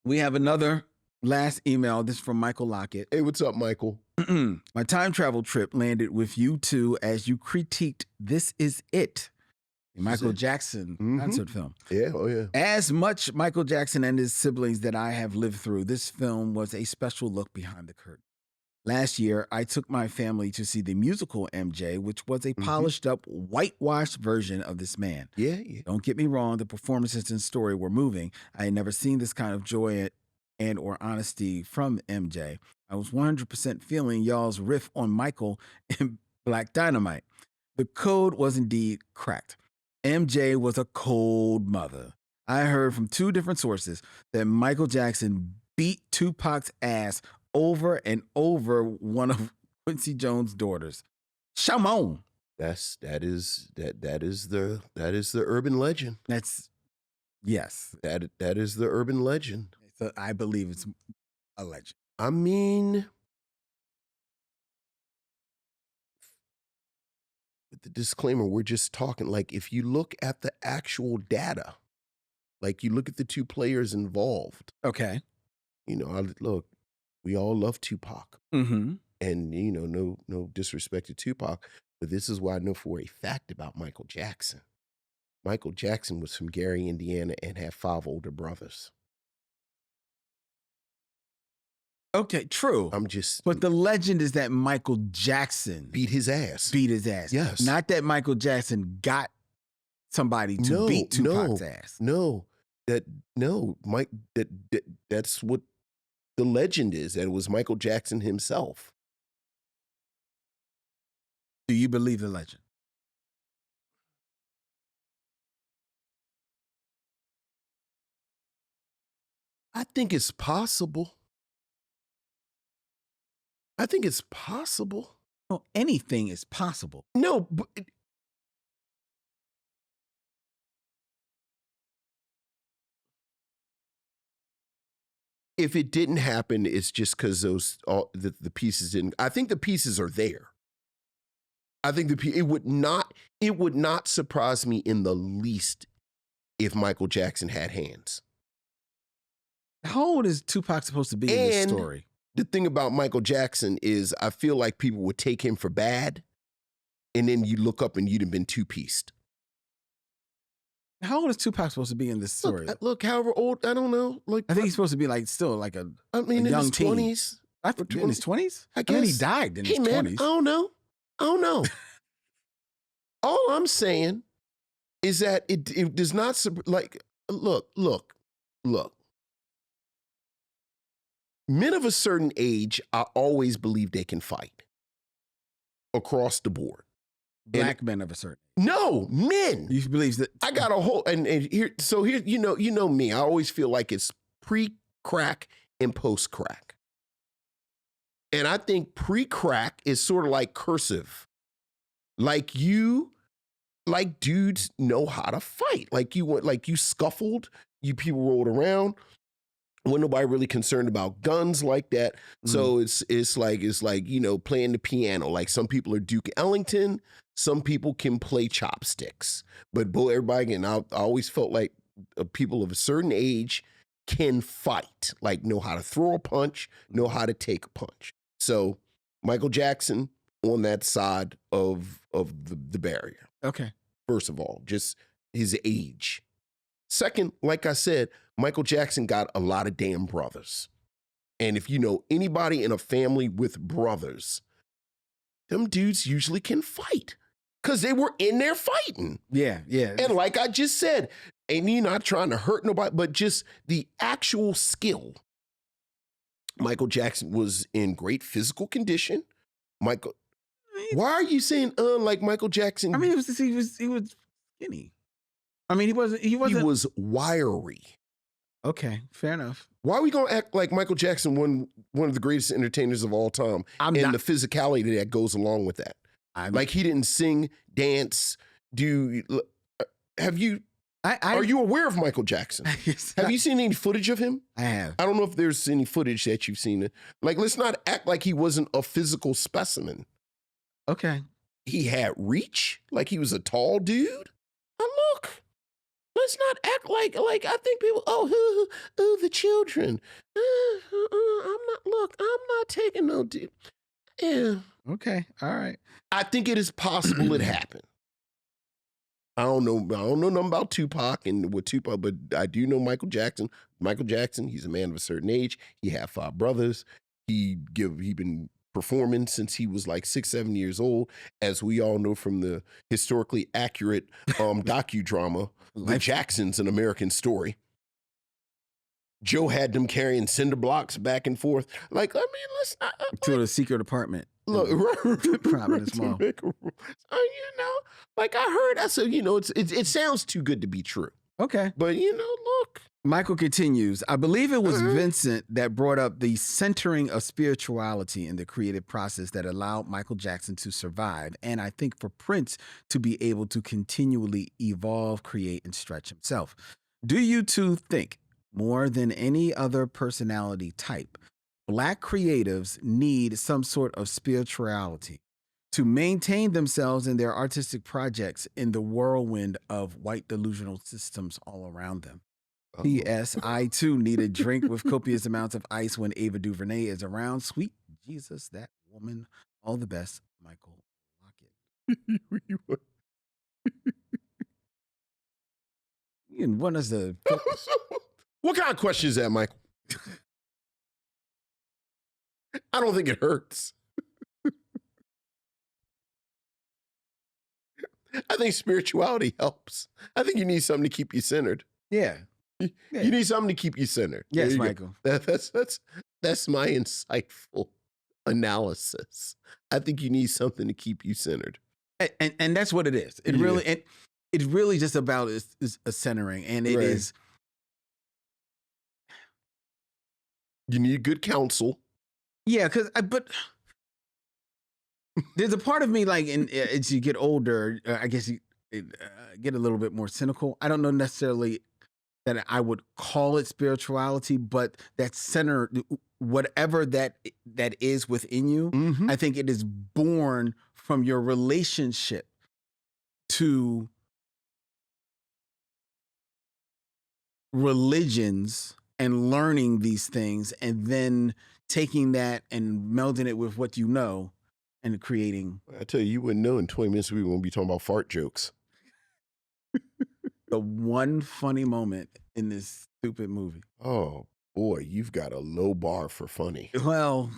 We have another last email. This is from Michael Lockett. Hey, what's up, Michael? My time travel trip landed with you two as you critiqued This Is It, the Michael Jackson concert film. Yeah, oh yeah. As much Michael Jackson and his siblings that I have lived through, this film was a special look behind the curtain. Last year, I took my family to see the musical MJ, which was a polished up, whitewashed version of this man. Yeah. Don't get me wrong, the performances and story were moving. I had never seen this kind of joy and or honesty from MJ. I was 100% feeling y'all's riff on Michael in Black Dynamite. The code was indeed cracked. MJ was a cold mother. I heard from two different sources that Michael Jackson beat Tupac's ass over and over one of Quincy Jones' daughters. Shamon. That is the urban legend. Yes. That is the urban legend. So I believe it's a legend. I mean, with the disclaimer, we're just talking, like, if you look at the actual data, like you look at the two players involved. Okay. Look, we all love Tupac. Mm-hmm. And, no disrespect to Tupac, but this is what I know for a fact about Michael Jackson. Michael Jackson was from Gary, Indiana, and had 5 older brothers. Okay, true. But the legend is that Michael Jackson beat his ass. Yes. Not that Michael Jackson got somebody to beat Tupac's ass. That's what the legend is, that it was Michael Jackson himself. Do you believe the legend? I think it's possible. Well, anything is possible. No, but if it didn't happen, it's just because the pieces didn't. I think the pieces are there. I think it would not surprise me in the least if Michael Jackson had hands. How old is Tupac supposed to be in this story? The thing about Michael Jackson is I feel like people would take him for bad, and then you look up and you'd have been two-pieced. How old is Tupac supposed to be in this story? Look, however old, I don't know. I think he's supposed to be still a young in his teen. 20s. In his 20s? I guess. I mean, he died in his 20s. I don't know. All I'm saying is that it does not, look. Men of a certain age, I always believe they can fight across the board. Black men of a certain age. No, men. You believe that? I got a whole, and here, you know me. I always feel like it's pre-crack and post-crack. And I think pre-crack is sort of like cursive. Like dudes know how to fight. Like you scuffled, you people rolled around. Wasn't nobody really concerned about guns like that. So it's like playing the piano. Like some people are Duke Ellington, some people can play chopsticks. But everybody, and I always felt like people of a certain age can fight, like know how to throw a punch, know how to take a punch. So Michael Jackson on that side of the barrier. Okay. First of all, just his age. Second, like I said, Michael Jackson got a lot of damn brothers. And if you know anybody in a family with brothers, them dudes usually can fight because they were in there fighting. Yeah. And like I just said, and you're not trying to hurt nobody, but just the actual skill. Michael Jackson was in great physical condition. Why are you saying like Michael Jackson? I mean, he was skinny. I mean, he wasn't. He was wiry. Okay, fair enough. Why are we gonna act like Michael Jackson one of the greatest entertainers of all time, the physicality that goes along with that? Like he didn't sing, dance, have you? Are you aware of Michael Jackson? Have you seen any footage of him? I have. I don't know if there's any footage that you've seen. Like, let's not act like he wasn't a physical specimen. Okay. He had reach, like he was a tall dude. Now look, let's not act like I think people. Oh, the children. I'm not. Look, I'm not taking no. Yeah. Okay. All right. I think it is possible it happened. I don't know nothing about Tupac and what Tupac, but I do know Michael Jackson. Michael Jackson, he's a man of a certain age. He had 5 brothers. He been performing since he was like 6, 7 years old, as we all know from the historically accurate docudrama, The Jacksons: An American Story. Joe had them carrying cinder blocks back and forth. Like, I mean, let's to a secret apartment. Look, Providence Mall. Like I heard, I said, it sounds too good to be true. Okay. But, look. Michael continues, I believe it was Vincent that brought up the centering of spirituality in the creative process that allowed Michael Jackson to survive. And I think for Prince to be able to continually evolve, create, and stretch himself. Do you two think, more than any other personality type, Black creatives need some sort of spirituality to maintain themselves in their artistic projects in the whirlwind of white delusional systems all around them? P.S. I too need a drink with copious amounts of ice when Ava DuVernay is around. Sweet Jesus, that woman. All the best, Michael Lockett. You want us to... What kind of question is that, Michael? I don't think it hurts. I think spirituality helps. I think you need something to keep you centered. Yeah. You need something to keep you centered. Yes, Michael. That's my insightful analysis. I think you need something to keep you centered. And that's what it is. It's really just about is a centering. And it is. You need good counsel. Yeah, but there's a part of me, like, as you get older, I guess you get a little bit more cynical. I don't know necessarily that I would call it spirituality, but that center, whatever that is within you, I think it is born from your relationship to religions and learning these things, and then taking that and melding it with what you know and creating. I tell you wouldn't know in 20 minutes we won't be talking about fart jokes. The one funny moment in this stupid movie. Oh boy, you've got a low bar for funny. Well,